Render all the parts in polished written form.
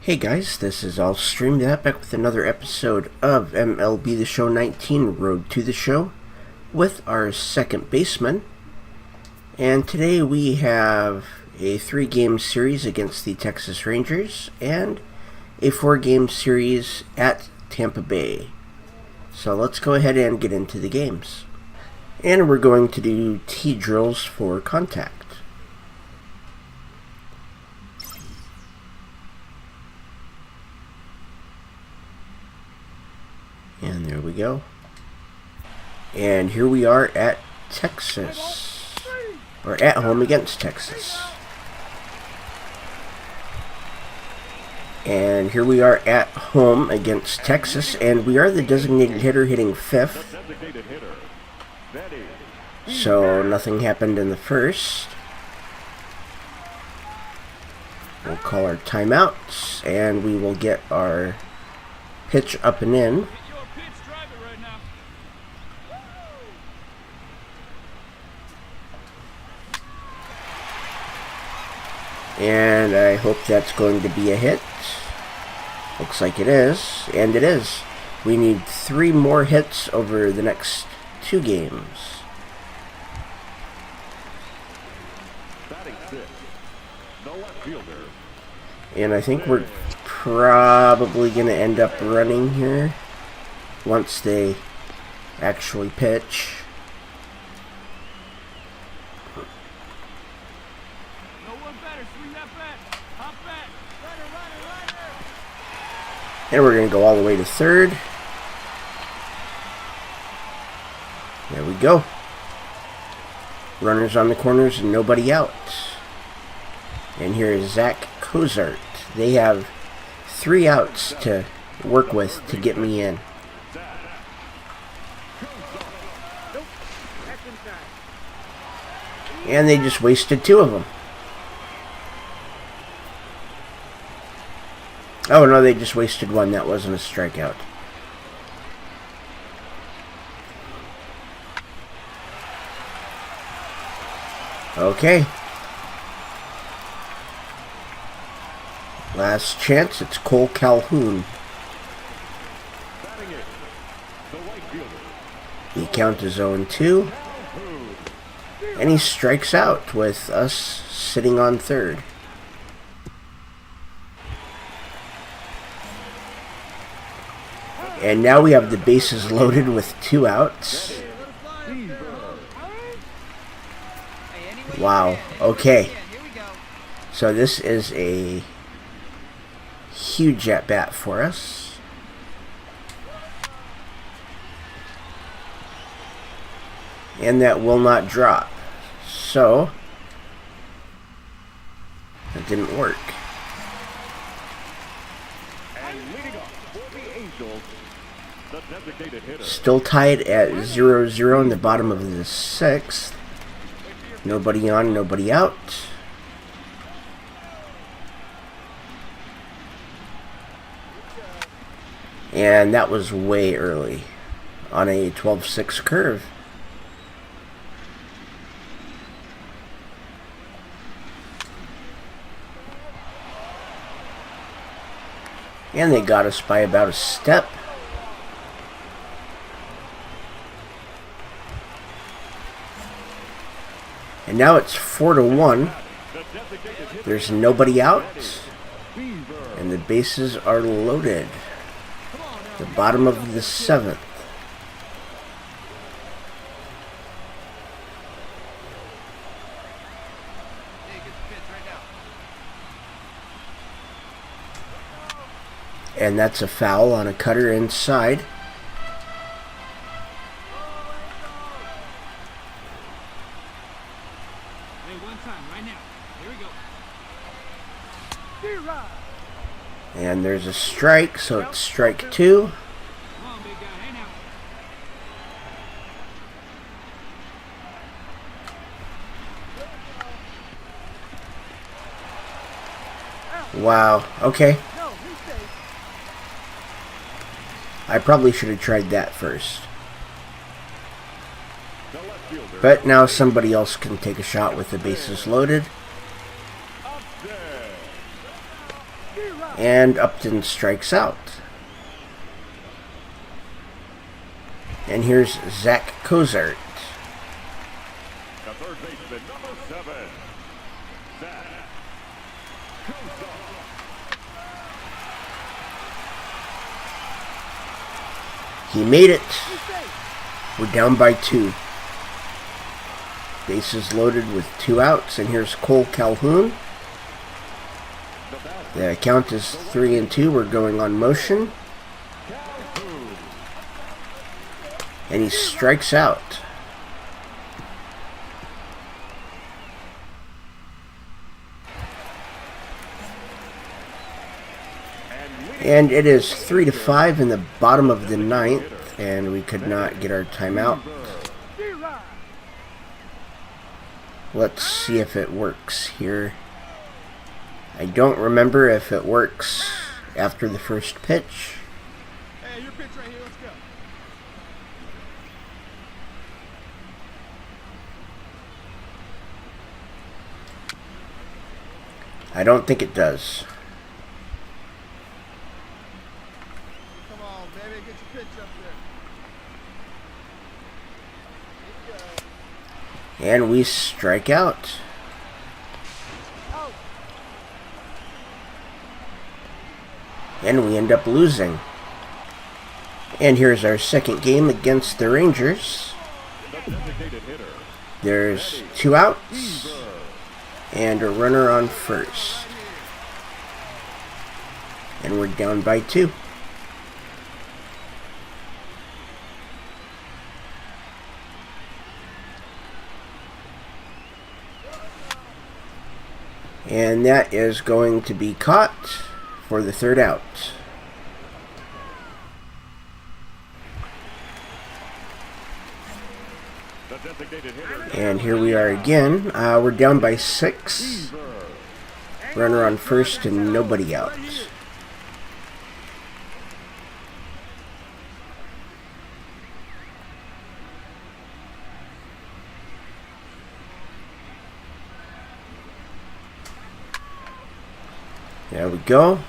Hey guys, this is All Stream That back with another episode of MLB The Show 19 Road to the Show with our second baseman. And today we have a 3-game series against the Texas Rangers and a 4-game series at Tampa Bay. So let's go ahead and get into the games. And we're going to do T drills for contact. And there we go. And here we are at Texas. Or at home against Texas. And here we are at home against Texas. And we are the designated hitter hitting 5th. So nothing happened in the first. We'll call our timeouts. And we will get our pitch up and in. And I hope that's going to be a hit. Looks like it is. And it is. We need 3 more hits over the next 2 games. And I think we're probably going to end up running here once they actually pitch. And we're going to go all the way to third. There we go. Runners on the corners and nobody out. And here is Zach Cozart. They have 3 outs to work with to get me in. And they just wasted 2 of them. Oh no, they just wasted 1. That wasn't a strikeout. Okay. Last chance, it's Cole Calhoun. The count is 0-2. And he strikes out with us sitting on third. And now we have the bases loaded with 2 outs. Wow. Okay. So this is a huge at-bat for us. And that will not drop. So that didn't work. Still tied at 0-0 in the bottom of the 6th. Nobody on, nobody out. And that was way early on a 12-6 curve. And they got us by about a step. And now it's 4-1. There's nobody out. And the bases are loaded. The bottom of the 7th. And that's a foul on a cutter inside. And there's a strike, so it's strike 2. Wow, okay. I probably should have tried that first. But now somebody else can take a shot with the bases loaded. And Upton strikes out. And here's Zach Cozart. The third baseman, number 7, Zach Cozart. He made it. We're down by 2. Bases loaded with 2 outs, and here's Cole Calhoun. The count is 3-2. We're going on motion. And he strikes out. And it is 3-5 in the bottom of the 9th, and we could not get our timeout. Let's see if it works here. I don't remember if it works after the first pitch. Hey, your pitch right here, let's go. I don't think it does. Come on, baby, get your pitch up there. Here you go. And we strike out. Out. And we end up losing. And here's our second game against the Rangers. The designated hitter, There's 2 outs and a runner on first. And we're down by 2. And that is going to be caught for the 3rd out. the designated hitter, And here we are again. We're down by 6. Runner on first and nobody out. There we go.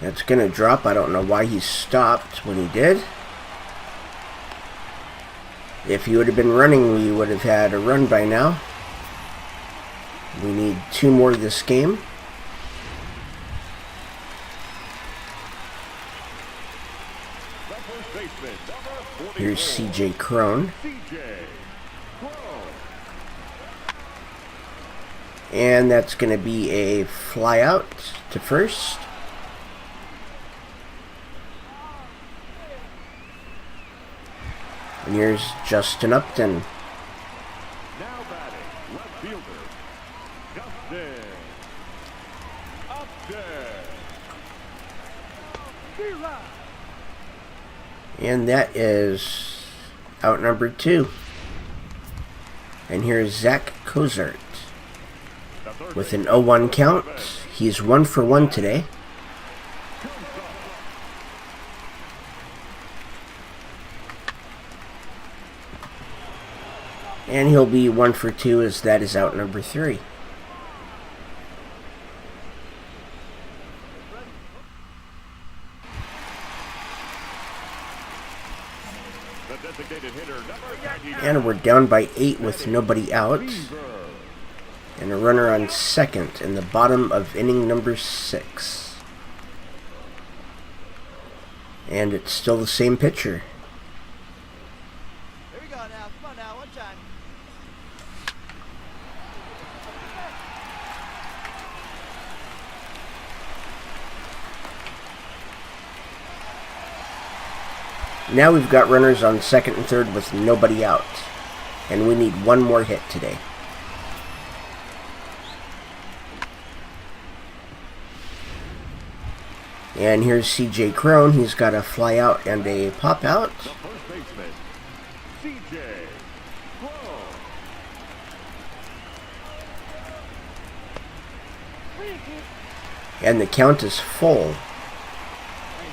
That's going to drop. I don't know why he stopped when he did. If he would have been running, we would have had a run by now. We need 2 more this game. the first baseman, number 44, Here's C.J. Crone. C.J. Crone. And that's going to be a fly out to first. And here's Justin Upton. Now batting, left fielder, Justin Upton. And that is out number 2. And here's Zach Cozart. The third With an 0-1 count. He's 1 for 1 today. And he'll be 1 for 2 as that is out number 3. the designated hitter, number 99, And we're down by 8 with nobody out. Weaver. And a runner on second in the bottom of inning number 6. And it's still the same pitcher. Here we go now. Come on now, one time. Now we've got runners on second and third with nobody out. And we need 1 more hit today. And here's C.J. Crone. He's got a fly out and a pop out. The first baseman, C.J. Crone. And the count is full. Hey,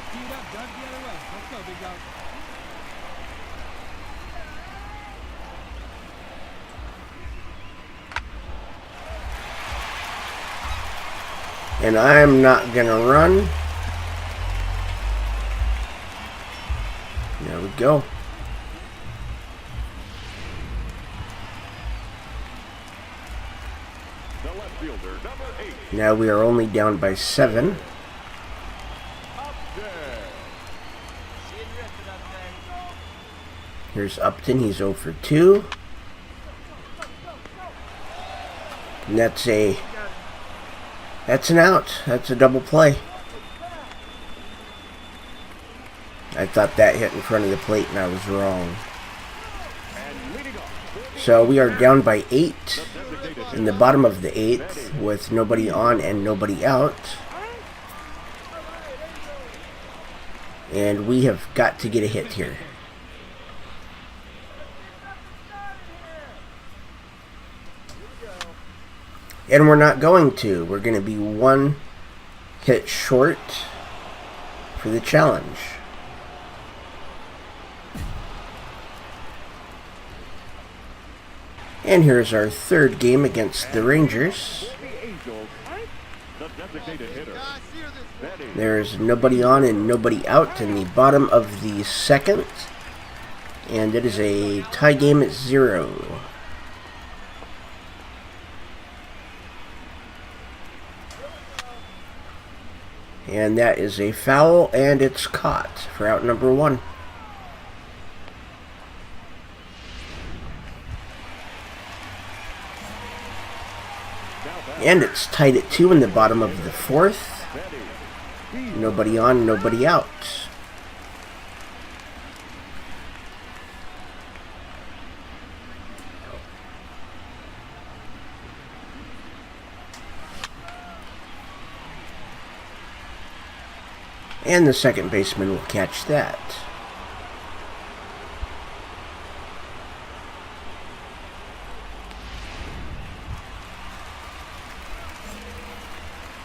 speed up, duck the other way. Let's go, big dog. And I'm not gonna run. There we go. The left fielder, number 8. Now we are only down by 7. Here's Upton, he's 0 for 2. And that's an out. That's a double play. I thought that hit in front of the plate and I was wrong. So we are down by 8 in the bottom of the 8th with nobody on and nobody out. And we have got to get a hit here. And we're not going to. We're going to be 1 hit short for the challenge. And here's our 3rd game against the Rangers. There's nobody on and nobody out in the bottom of the 2nd. And it is a tie game at 0. And that is a foul, and it's caught for out number 1. And it's tied at 2 in the bottom of the 4th. Nobody on, nobody out. And the second baseman will catch that.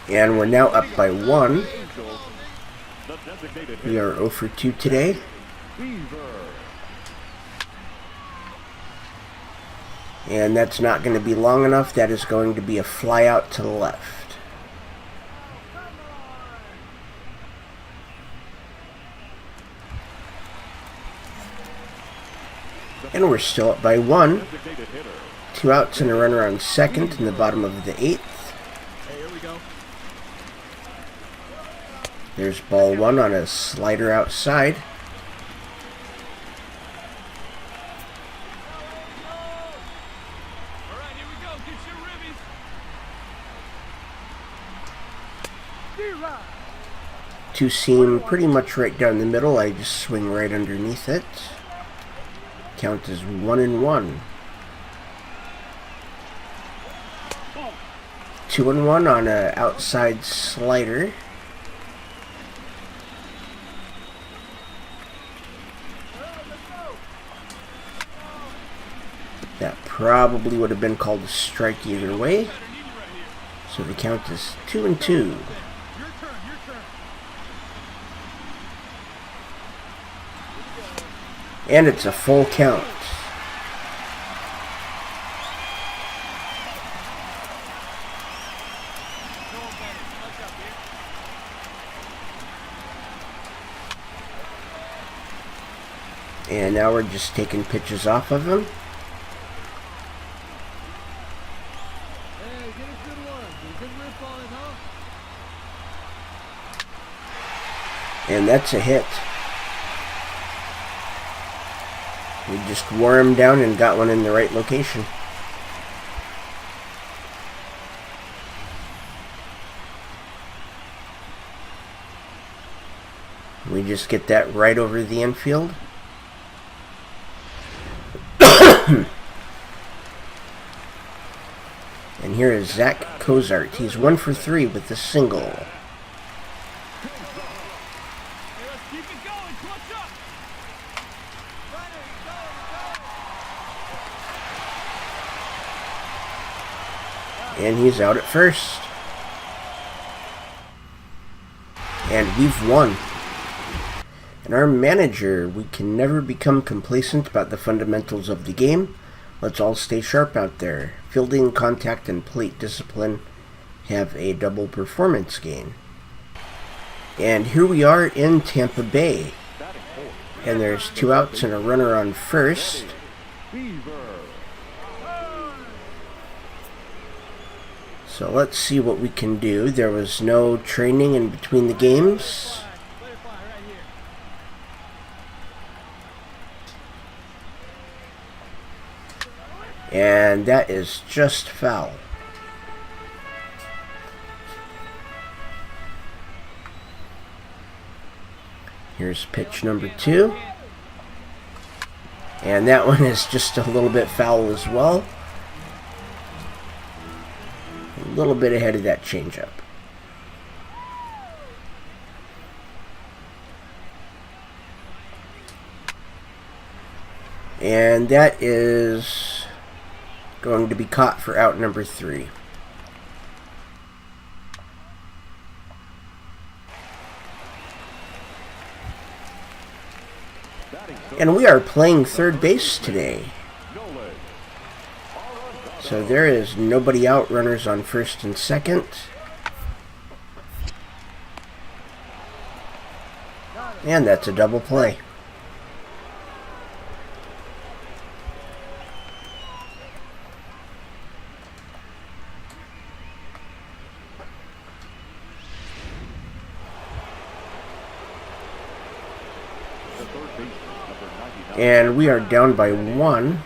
And we're now up by 1. We are 0 for 2 today. And that's not going to be long enough. That is going to be a fly out to the left. And we're still up by 1. 2 outs and a runner on second in the bottom of the 8th. There's ball 1 on a slider outside. Two seam pretty much right down the middle. I just swing right underneath it. Count is 1-1. 2-1 on a outside slider. That probably would have been called a strike either way. So the count is 2-2. And it's a full count. And now we're just taking pitches off of him. And that's a hit. We just wore him down and got one in the right location. We just get that right over the infield. And here is Zach Cozart. He's 1 for 3 with the single. And he's out at first. And we've won. And our manager, we can never become complacent about the fundamentals of the game. Let's all stay sharp out there. Fielding, contact, and plate discipline have a double performance gain. And here we are in Tampa Bay. And there's 2 outs and a runner on first. So let's see what we can do. There was no training in between the games. And that is just foul. Here's pitch number 2. And that one is just a little bit foul as well. A little bit ahead of that changeup. And that is going to be caught for out number 3. And we are playing third base today. So there is nobody out, runners on first and second. And that's a double play. And we are down by 1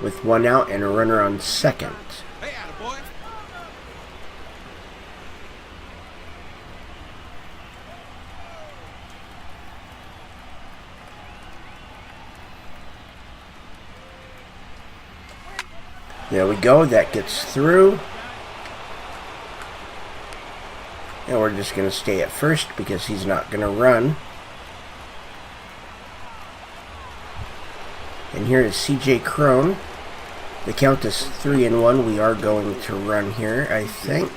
with 1 out and a runner on second. There we go, that gets through. And we're just going to stay at first because he's not going to run. And here is CJ Crone. The count is 3-1. We are going to run here, I think.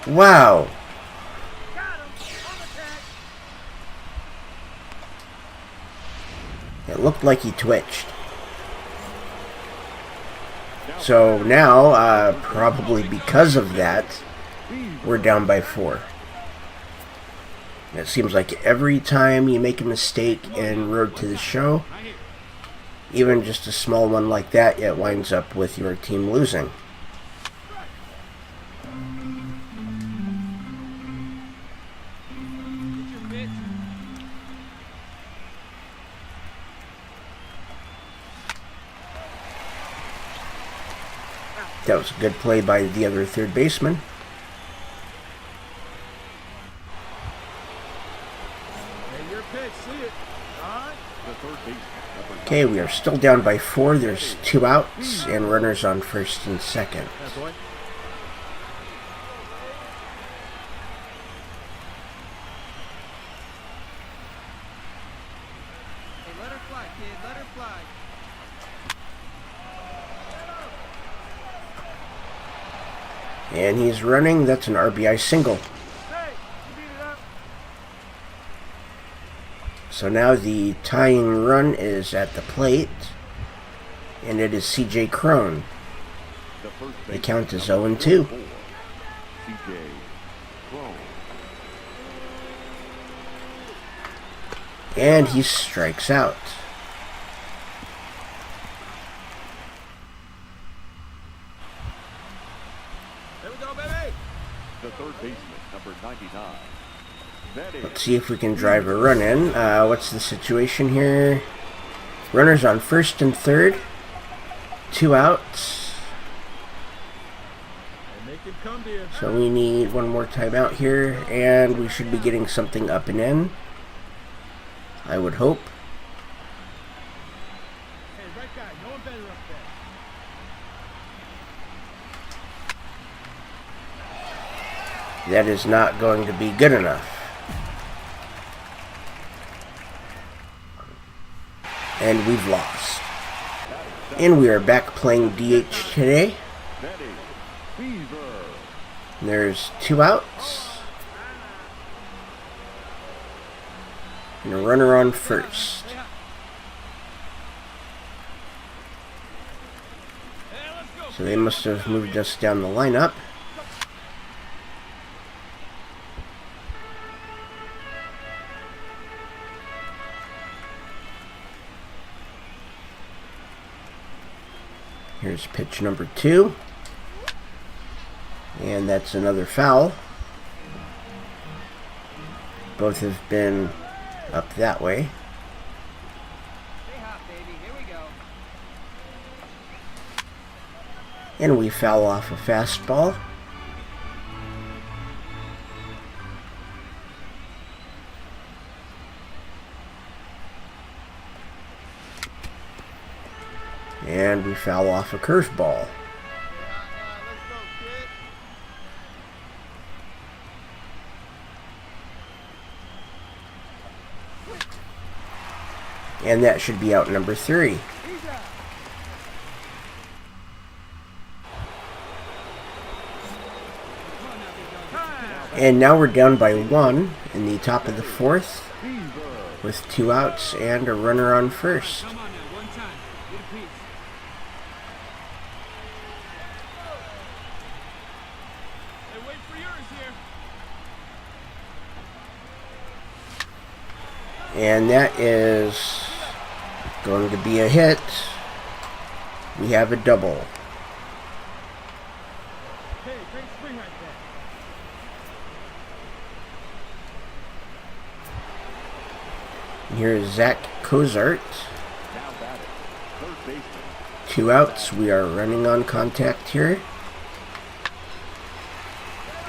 Wow. It looked like he twitched. So now, probably because of that, we're down by 4. It seems like every time you make a mistake in Road to the Show, even just a small one like that, it winds up with your team losing. That was a good play by the other third baseman. Okay, we are still down by 4. There's 2 outs and runners on first and second. Let her fly, kid. Let her fly. And he's running. That's an RBI single. So now the tying run is at the plate, and it is CJ Crone. The count is 0-2. And he strikes out. There we go, baby. The third baseman, number 99. Let's see if we can drive a run in. What's the situation here? Runners on first and third. 2 outs. So we need one more timeout here, and we should be getting something up and in. I would hope. Hey, right guy. No one better up there. That is not going to be good enough. And we've lost. And we are back playing DH today. There's 2 outs. And a runner on first. So they must have moved us down the lineup. Here's pitch number 2. And that's another foul. Both have been up that way. Stay hot, baby. Here we go. And we foul off a fastball. And we foul off a curveball. And that should be out number 3. And now we're down by 1 in the top of the 4th with 2 outs and a runner on first. Come on now, one time. Get a piece. Hey, wait for yours here. And that is going to be a hit. We have a double. Hey, great swing right there. And here is Zach Cozart. Now batting, third baseman. 2 outs. We are running on contact here.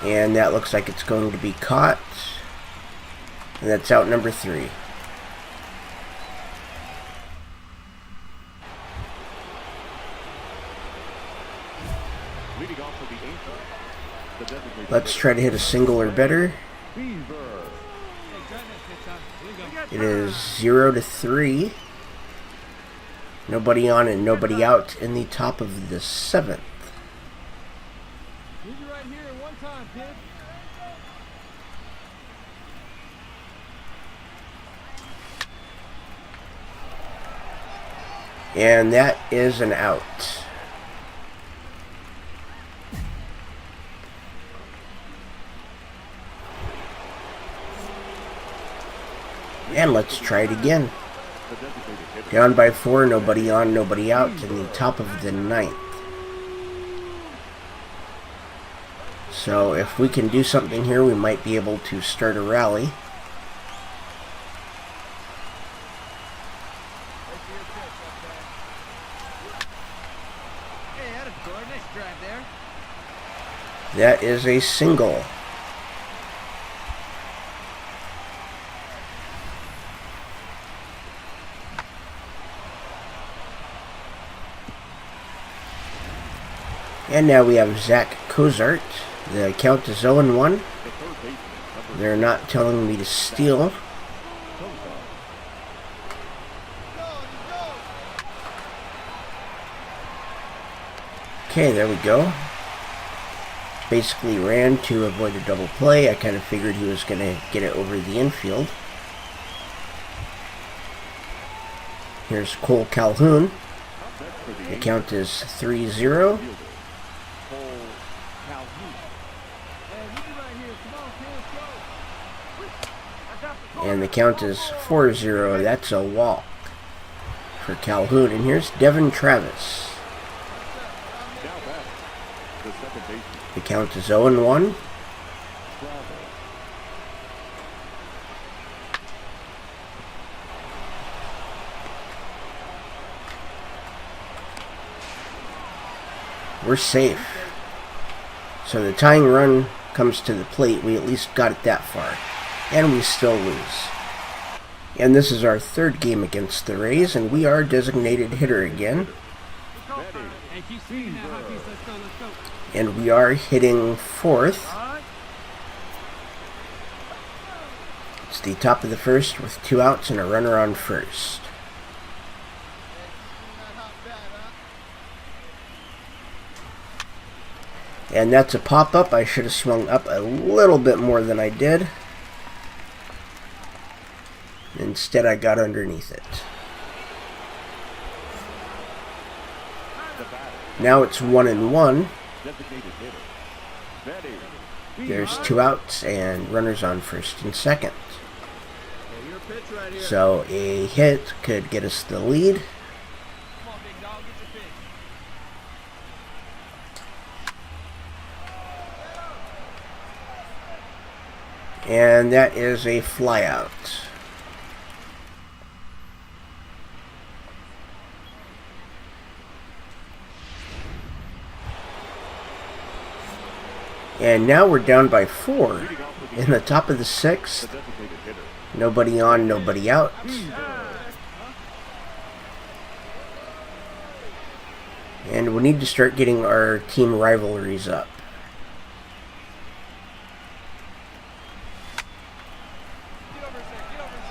And that looks like it's going to be caught. And that's out number 3. Leading off for the Angels, the designated Let's try to hit a single or better. Beaver. Hey, drive that pitch on. Here we go. It is 0-3. Nobody on and nobody out in the top of the 7th. Leave you right here in one time, kid. And that is an out. And let's try it again. The designated hitter. Down by 4, nobody on, nobody out in the top of the 9th. So if we can do something here, we might be able to start a rally. Hey, that is good. Nice drive there. That is a single. And now we have Zach Cozart. The count is 0-1. The third baseman, number They're not telling me to steal. Okay, there we go. Basically ran to avoid a double play. I kind of figured he was going to get it over the infield. Here's Cole Calhoun. Up next for the The Angels, count is 3-0. fielder, Cole Calhoun. Hey, leave you right here. Come on, kid, let's go. I got the And the count is 4-0. That's a walk for Calhoun. And here's Devin Travis. Now batting, the second baseman, The count is 0-1. Travis. We're safe. So the tying run comes to the plate. We at least got it that far. And we still lose. And this is our 3rd game against the Rays, and we are designated hitter again. Batting, Hey, keep swinging that hot piece. Let's go, let's go. And we are hitting 4th. All right. It's the top of the 1st with 2 outs and a runner on first. And that's a pop-up. I should have swung up a little bit more than I did. Instead, I got underneath it. the batter, Now it's 1-1. Designated hitter. Ready. There's 2 outs and runners on first and second. Hey, your pitch right here. So a hit could get us the lead. Come on, big dog, get your pitch. And that is a flyout. And now we're down by 4 in the top of the 6th. Designated hitter. Nobody on, nobody out. And we need to start getting our team rivalries up. Get over there, get over there.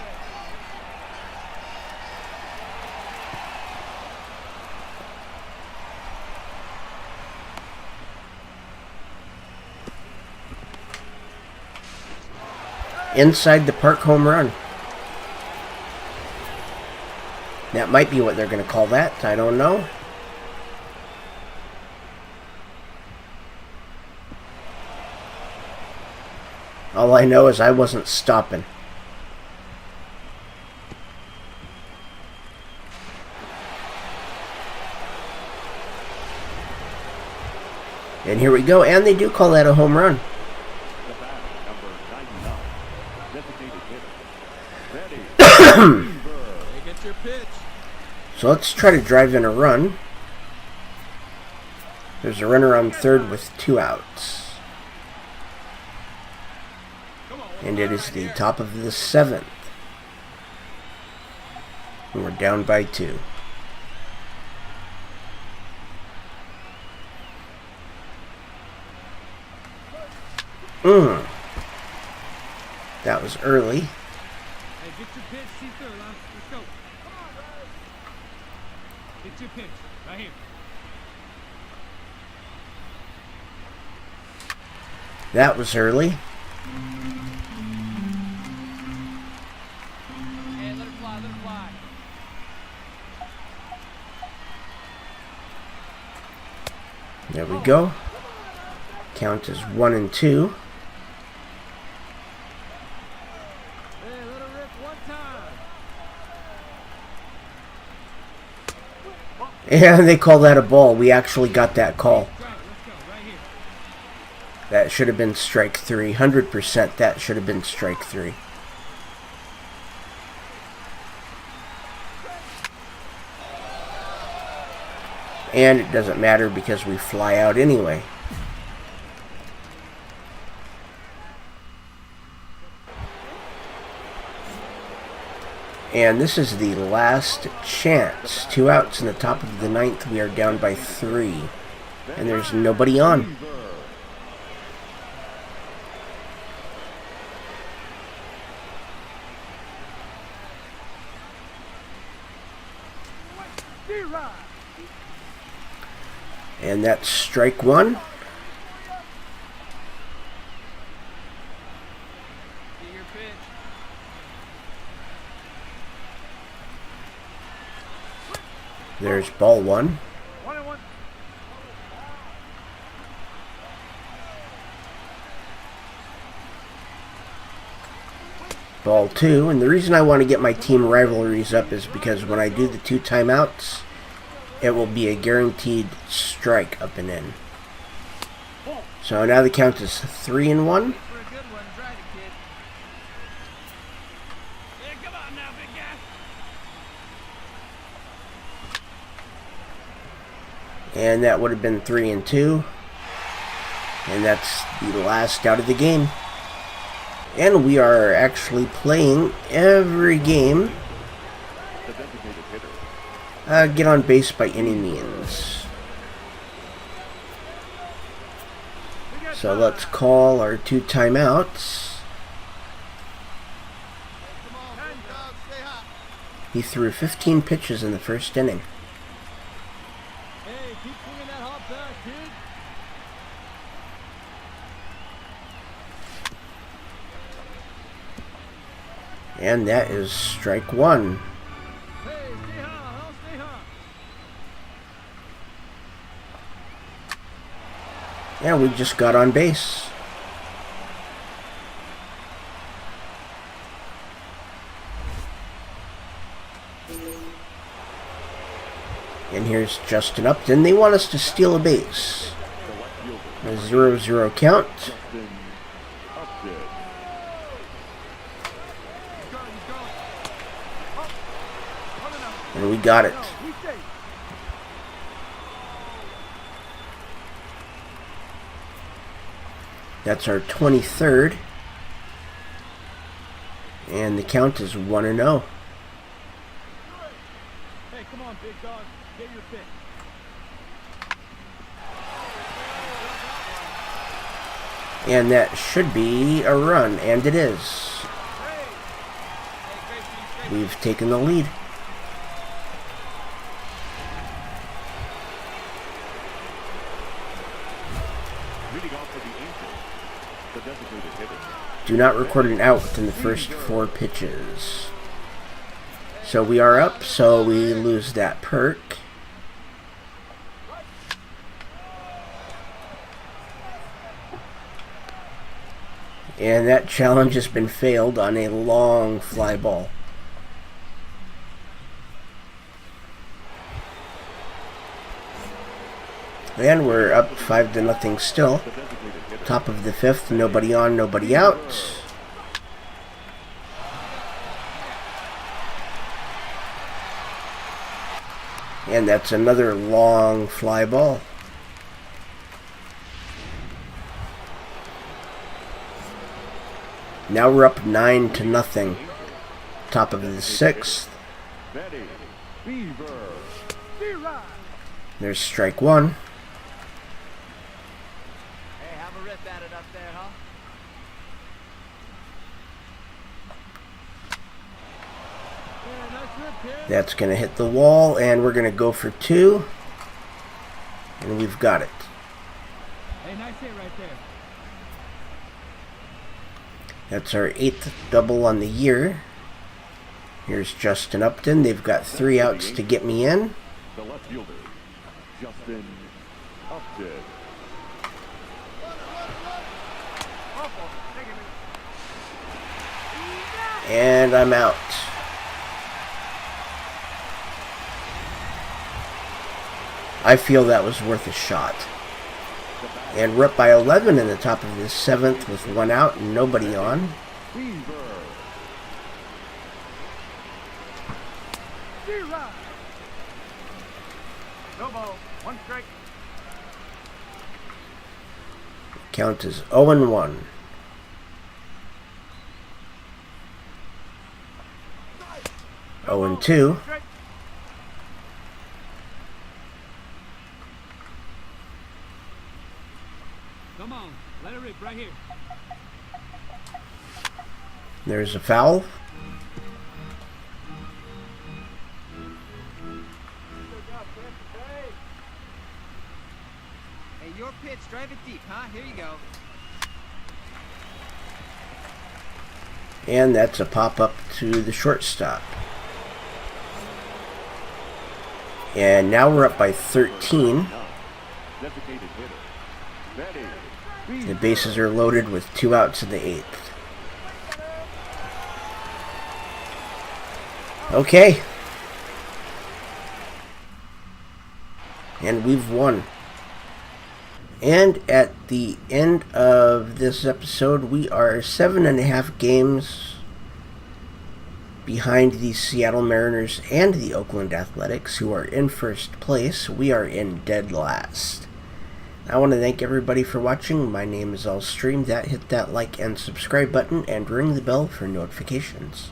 Inside the park home run. That might be what they're going to call that. I don't know. All I know is I wasn't stopping. And here we go. And they do call that a home run. The batter, number 99. Designated hitter. Ready. Hey, get your pitch. So let's try to drive in a run. There's a runner on third with 2 outs. And it is the top of the 7th. And we're down by 2. That was early. Hey, get your pitch, see through, Lance. Let's go. Come on, guys. Get your pitch, right here. That was early. Hey, let it fly, let it fly. There we go. Count is 1-2. Hey, let it rip one time. And they call that a ball. We actually got that call. Right, let's go, right here. That should have been strike 3. 100% that should have been strike 3. And it doesn't matter because we fly out anyway. And this is the last chance. 2 outs in the top of the 9th. We are down by 3. And there's nobody on. D-Rod. And that's strike 1. Get your pitch. There's ball 1. 1-1. Ball 2. And the reason I want to get my team rivalries up is because when I do the 2 timeouts, it will be a guaranteed strike up and in. So now the count is 3-1. For a good one, try it, kid. Yeah, come on now, big guy. And that would have been 3-2. And that's the last out of the game. And we are actually playing every game. The designated hitter. Get on base by any means. So let's call our 2 timeouts. Come on, big dog, stay hot. He threw 15 pitches in the first inning. Hey, keep swinging that hop back, kid. And that is strike 1. Hey, stay hot, huh? Stay hot. Yeah, we just got on base. And here's Justin Upton. They want us to steal a base. A 0-0 count. And we got it. That's our 23rd. And the count is 1-0. Hey, come on, big dog. Get your pitch. And that should be a run, and it is. We've taken the lead. Do not record an out within the first 4 pitches. So we are up, so we lose that perk. And that challenge has been failed on a long fly ball. And we're up 5-0 still. Top of the 5th, nobody on, nobody out. And that's another long fly ball. Now we're up 9-0. Top of the 6th. There's strike 1. Hey, have a rip at it up there, huh? Yeah, nice rip, kid. That's going to hit the wall, and we're going to go for 2. And we've got it. Hey, nice hit right there. That's our 8th double on the year. Here's Justin Upton. They've got 3 outs to get me in. The left fielder, Justin Upton. And I'm out. I feel that was worth a shot. And we're up by 11 in the top of the 7th with 1 out and nobody on. No ball. 1 strike. Count is 0-1. Oh and 2. Come on, let it rip right here. There's a foul. Hey, your pitch. Drive it deep, huh? Here you go. And that's a pop-up to the shortstop. And now we're up by 13. Designated hitter, The bases are loaded with 2 outs in the 8th. Okay. And we've won. And at the end of this episode, we are 7.5 games behind the Seattle Mariners and the Oakland Athletics, who are in first place. We are in dead last. I want to thank everybody for watching. My name is Allstream. Hit that like and subscribe button and ring the bell for notifications.